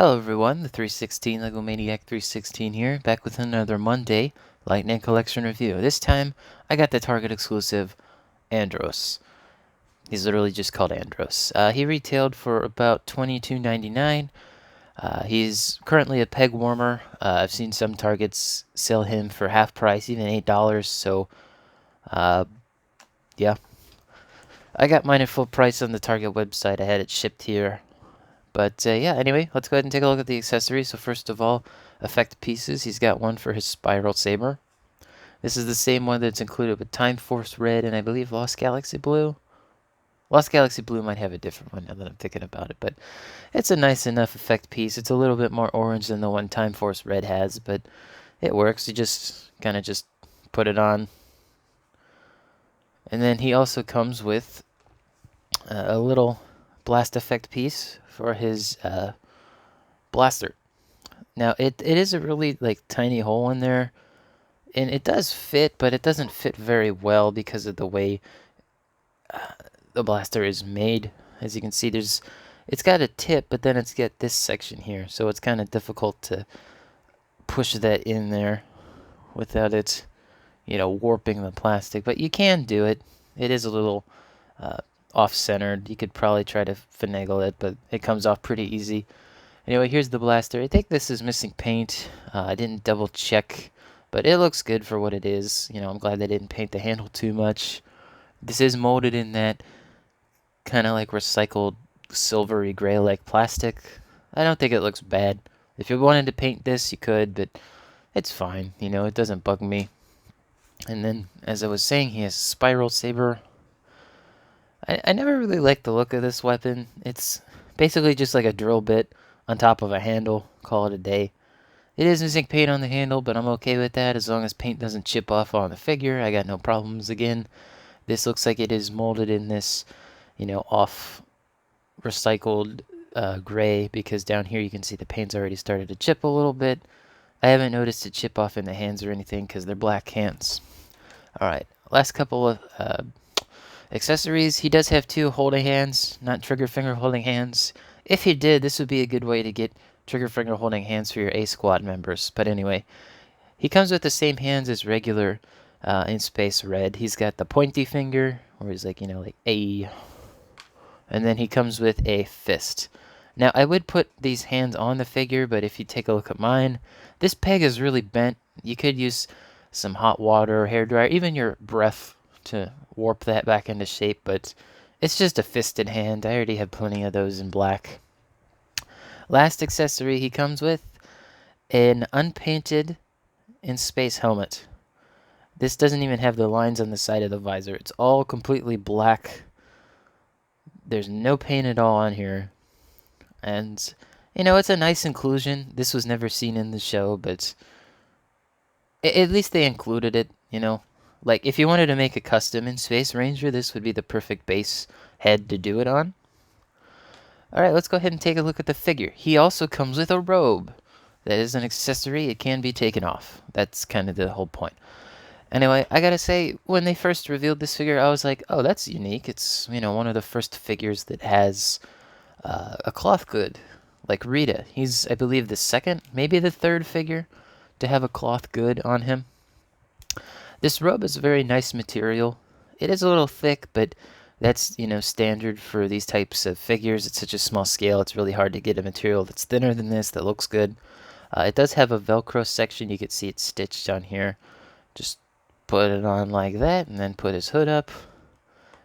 Hello everyone, the 316 Lego Maniac 316 here, back with another Monday Lightning Collection review. This time, I got the Target exclusive Andros. He's literally just called Andros. He retailed for about $22.99. He's currently a peg warmer. I've seen some Targets sell him for half price, even $8, so yeah. I got mine at full price on the Target website. I had it shipped here. But yeah, anyway, let's go ahead and take a look at the accessories. So first of all, effect pieces. He's got one for his spiral saber. This is the same one that's included with Time Force Red and I believe Lost Galaxy Blue. Lost Galaxy Blue might have a different one now that I'm thinking about it, but it's a nice enough effect piece. It's a little bit more orange than the one Time Force Red has, but it works. You just kind of just put it on. And then he also comes with a little blast effect piece for his blaster. Now it is a really like tiny hole in there, and it does fit, but it doesn't fit very well because of the way the blaster is made. As you can see, it's got a tip, but then it's got this section here, so it's kind of difficult to push that in there without it, warping the plastic. But you can do it. It is a little off-centered. You could probably try to finagle it, but it comes off pretty easy. Anyway, here's the blaster. I think this is missing paint. I didn't double check, but it looks good for what it is. I'm glad they didn't paint the handle too much. This is molded in that kind of like recycled silvery gray like plastic. I don't think it looks bad. If you wanted to paint this, you could, but it's fine. It doesn't bug me. And then, as I was saying, he has a spiral saber. I never really liked the look of this weapon. It's basically just like a drill bit on top of a handle. Call it a day. It is missing paint on the handle, but I'm okay with that as long as paint doesn't chip off on the figure. I got no problems. Again, this looks like it is molded in this, off recycled gray, because down here you can see the paint's already started to chip a little bit. I haven't noticed it chip off in the hands or anything because they're black hands. Alright, last couple of accessories. He does have two holding hands, not trigger finger holding hands. If he did, this would be a good way to get trigger finger holding hands for your A squad members. But anyway, he comes with the same hands as regular in Space Red. He's got the pointy finger, where he's like, like A. And then he comes with a fist. Now, I would put these hands on the figure, but if you take a look at mine, this peg is really bent. You could use some hot water, hairdryer, even your breath to warp that back into shape, but it's just a fisted hand. I already have plenty of those in black. Last accessory he comes with, an unpainted in space helmet. This doesn't even have the lines on the side of the visor. It's all completely black. There's no paint at all on here. And, it's a nice inclusion. This was never seen in the show, but at least they included it, Like, if you wanted to make a custom in Space Ranger, this would be the perfect base head to do it on. Alright, let's go ahead and take a look at the figure. He also comes with a robe. That is an accessory. It can be taken off. That's kind of the whole point. Anyway, I gotta say, when they first revealed this figure, I was like, oh, that's unique. It's, one of the first figures that has a cloth good, like Rita. He's, I believe, the second, maybe the third figure to have a cloth good on him. This robe is a very nice material. It is a little thick, but that's, standard for these types of figures. It's such a small scale, it's really hard to get a material that's thinner than this, that looks good. It does have a Velcro section. You can see it's stitched on here. Just put it on like that, and then put his hood up,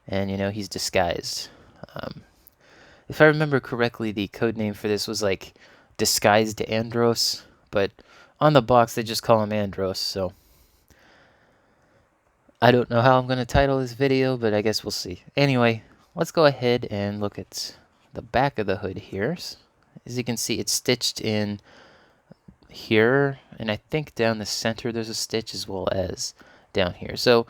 and, he's disguised. If I remember correctly, the code name for this was, like, Disguised Andros, but on the box they just call him Andros, so I don't know how I'm going to title this video, but I guess we'll see. Anyway, let's go ahead and look at the back of the hood here. As you can see, it's stitched in here, and I think down the center there's a stitch as well as down here. So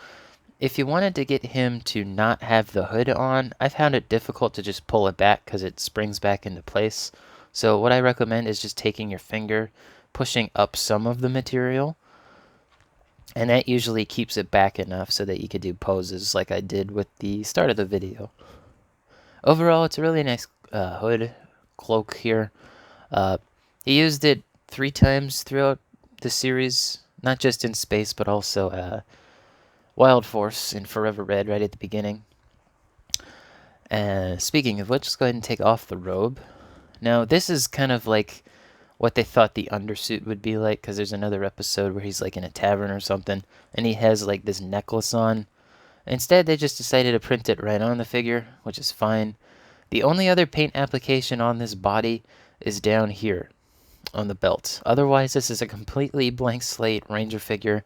if you wanted to get him to not have the hood on, I found it difficult to just pull it back because it springs back into place. So what I recommend is just taking your finger, pushing up some of the material, and that usually keeps it back enough so that you could do poses like I did with the start of the video. Overall, it's a really nice hood cloak here. He used it 3 times throughout the series, not just in space, but also Wild Force in Forever Red right at the beginning. Speaking of which, let's go ahead and take off the robe. Now, this is kind of like what they thought the undersuit would be like, because there's another episode where he's like in a tavern or something, and he has like this necklace on. Instead, they just decided to print it right on the figure, which is fine. The only other paint application on this body is down here on the belt. Otherwise, this is a completely blank slate Ranger figure.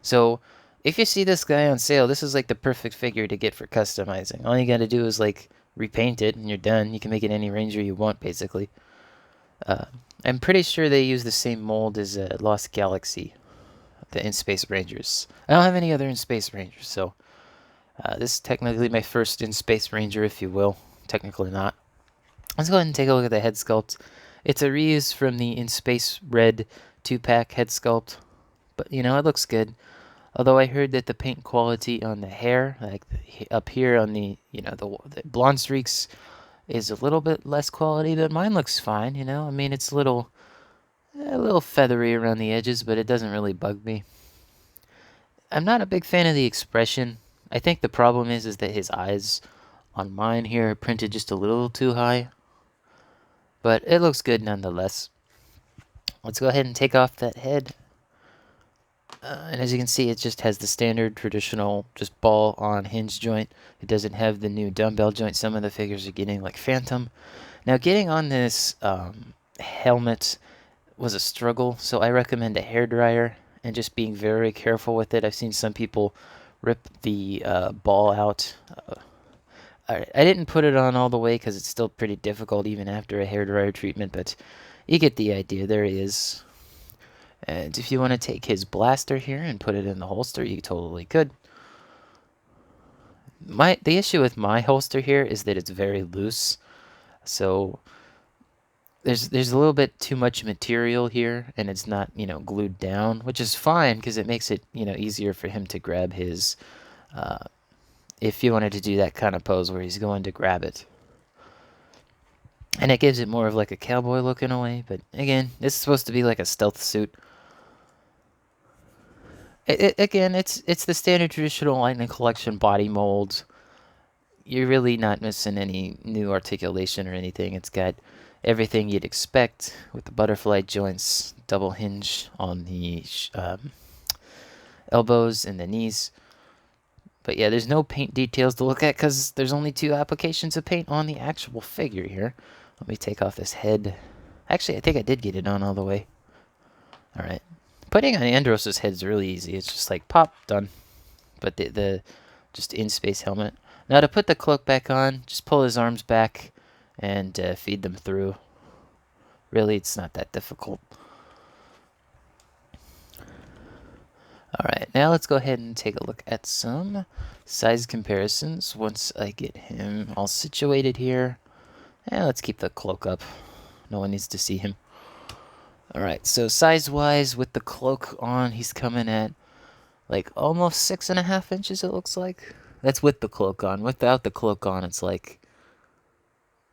So, if you see this guy on sale, this is like the perfect figure to get for customizing. All you gotta do is like repaint it and you're done. You can make it any Ranger you want, basically. Uh, I'm pretty sure they use the same mold as Lost Galaxy, the In-Space Rangers. I don't have any other In-Space Rangers, so this is technically my first In-Space Ranger, if you will. Technically not. Let's go ahead and take a look at the head sculpt. It's a reuse from the In-Space Red 2-pack head sculpt, but you know, it looks good. Although I heard that the paint quality on the hair, like up here on the, you know, the blonde streaks, is a little bit less quality, but mine looks fine, you know? I mean, it's a little feathery around the edges, but it doesn't really bug me. I'm not a big fan of the expression. I think the problem is that his eyes on mine here are printed just a little too high, but it looks good nonetheless. Let's go ahead and take off that head. And as you can see, it just has the standard traditional just ball on hinge joint. It doesn't have the new dumbbell joint some of the figures are getting, like Phantom. Now, getting on this helmet was a struggle, so I recommend a hairdryer and just being very careful with it. I've seen some people rip the ball out. I didn't put it on all the way because it's still pretty difficult even after a hairdryer treatment, but you get the idea. There he is. And if you want to take his blaster here and put it in the holster, you totally could. The issue with my holster here is that it's very loose, so there's a little bit too much material here, and it's not, you know, glued down, which is fine because it makes it, you know, easier for him to grab his. If you wanted to do that kind of pose where he's going to grab it. And it gives it more of like a cowboy look in a way, but again, this is supposed to be like a stealth suit. Again, it's the standard traditional Lightning Collection body mold. You're really not missing any new articulation or anything. It's got everything you'd expect with the butterfly joints, double hinge on the elbows and the knees. But yeah, there's no paint details to look at because there's only 2 applications of paint on the actual figure here. Let me take off this head. Actually, I think I did get it on all the way. Alright. Putting on Andros' head is really easy. It's just like pop, done. But the just in-space helmet. Now to put the cloak back on, just pull his arms back and feed them through. Really, it's not that difficult. Alright, now let's go ahead and take a look at some size comparisons once I get him all situated here. And let's keep the cloak up. No one needs to see him. Alright, so size-wise, with the cloak on, he's coming at like almost 6.5 inches, it looks like. That's with the cloak on. Without the cloak on, it's like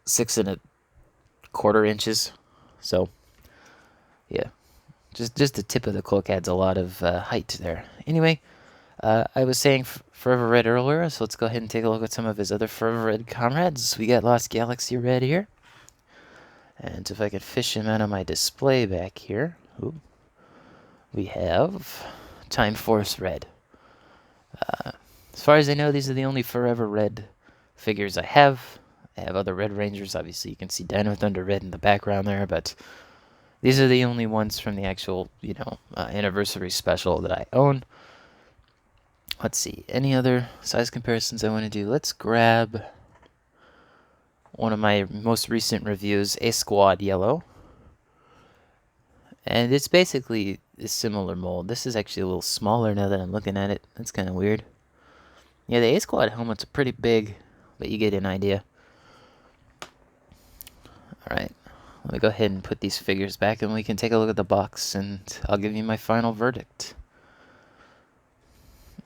6.25 inches. So, yeah. Just the tip of the cloak adds a lot of height there. Anyway, I was saying Forever Red earlier, so let's go ahead and take a look at some of his other Forever Red comrades. We got Lost Galaxy Red here. And if I could fish him out of my display back here, we have Time Force Red. As far as I know, these are the only Forever Red figures I have. I have other Red Rangers. Obviously, you can see Dino Thunder Red in the background there, but these are the only ones from the actual, you know, anniversary special that I own. Let's see. Any other size comparisons I want to do? Let's grab one of my most recent reviews, A Squad Yellow. And it's basically a similar mold. This is actually a little smaller now that I'm looking at it. That's kind of weird. Yeah, the A Squad helmets are pretty big, but you get an idea. Alright, let me go ahead and put these figures back and we can take a look at the box and I'll give you my final verdict.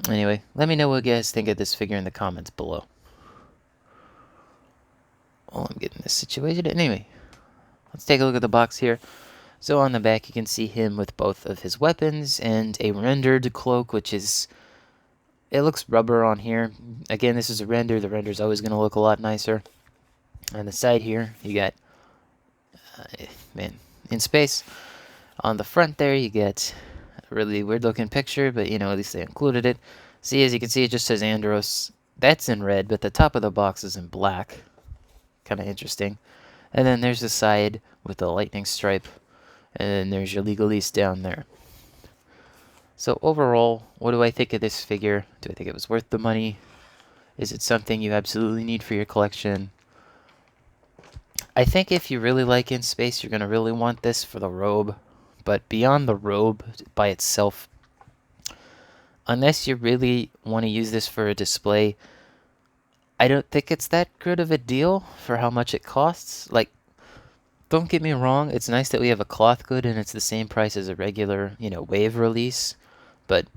Anyway, let me know what you guys think of this figure in the comments below. While I'm getting this situated. Anyway, let's take a look at the box here. So on the back you can see him with both of his weapons and a rendered cloak, which is, it looks rubber on here. Again, this is a render. The render's always going to look a lot nicer. On the side here, you got, man, in space. On the front there, you get a really weird looking picture, but you know, at least they included it. See, as you can see, it just says Andros. That's in red, but the top of the box is in black. Kind of interesting. And then there's the side with the lightning stripe. And then there's your legalese down there. So overall, what do I think of this figure? Do I think it was worth the money? Is it something you absolutely need for your collection? I think if you really like In Space, you're going to really want this for the Robe. But beyond the Robe by itself, unless you really want to use this for a display, I don't think it's that good of a deal for how much it costs. Like, don't get me wrong, it's nice that we have a cloth good and it's the same price as a regular, wave release. But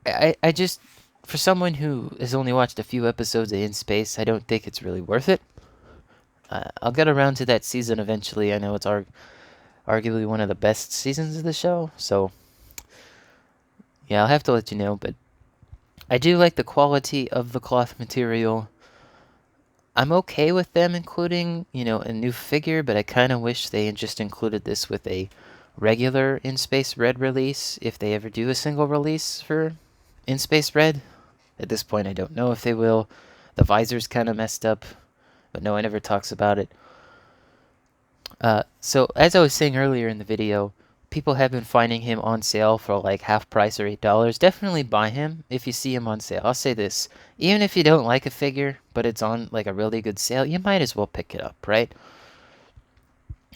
I just, for someone who has only watched a few episodes of In Space, I don't think it's really worth it. I'll get around to that season eventually. I know it's arguably one of the best seasons of the show, so yeah, I'll have to let you know. But I do like the quality of the cloth material. I'm okay with them including, a new figure, but I kind of wish they had just included this with a regular In Space Red release, if they ever do a single release for In Space Red. At this point, I don't know if they will. The visor's kind of messed up, but no one ever talks about it. So, as I was saying earlier in the video, people have been finding him on sale for like half price or $8. Definitely buy him if you see him on sale. I'll say this, even if you don't like a figure, but it's on like a really good sale, you might as well pick it up, right?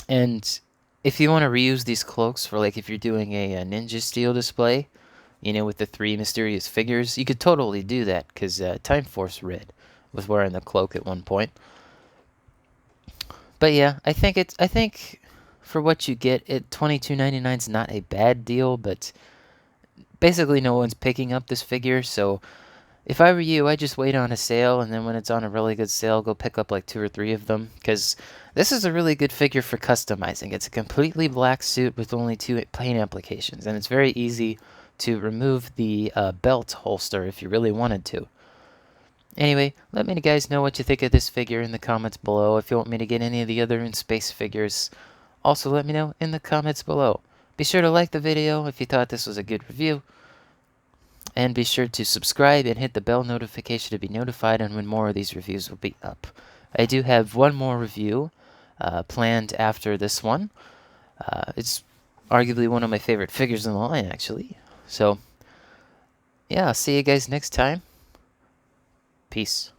And if you want to reuse these cloaks for like if you're doing a Ninja Steel display, with the 3 mysterious figures, you could totally do that, because Time Force Red was wearing the cloak at one point. But yeah, I think for what you get, $22.99 is not a bad deal, but basically no one's picking up this figure, so if I were you, I'd just wait on a sale, and then when it's on a really good sale, go pick up like 2 or 3 of them, because this is a really good figure for customizing. It's a completely black suit with only 2 paint applications, and it's very easy to remove the belt holster if you really wanted to. Anyway, let me guys know what you think of this figure in the comments below. If you want me to get any of the other In Space figures, also let me know in the comments below. Be sure to like the video if you thought this was a good review. And be sure to subscribe and hit the bell notification to be notified on when more of these reviews will be up. I do have one more review planned after this one. It's arguably one of my favorite figures in the line, actually. So, yeah, I'll see you guys next time. Peace.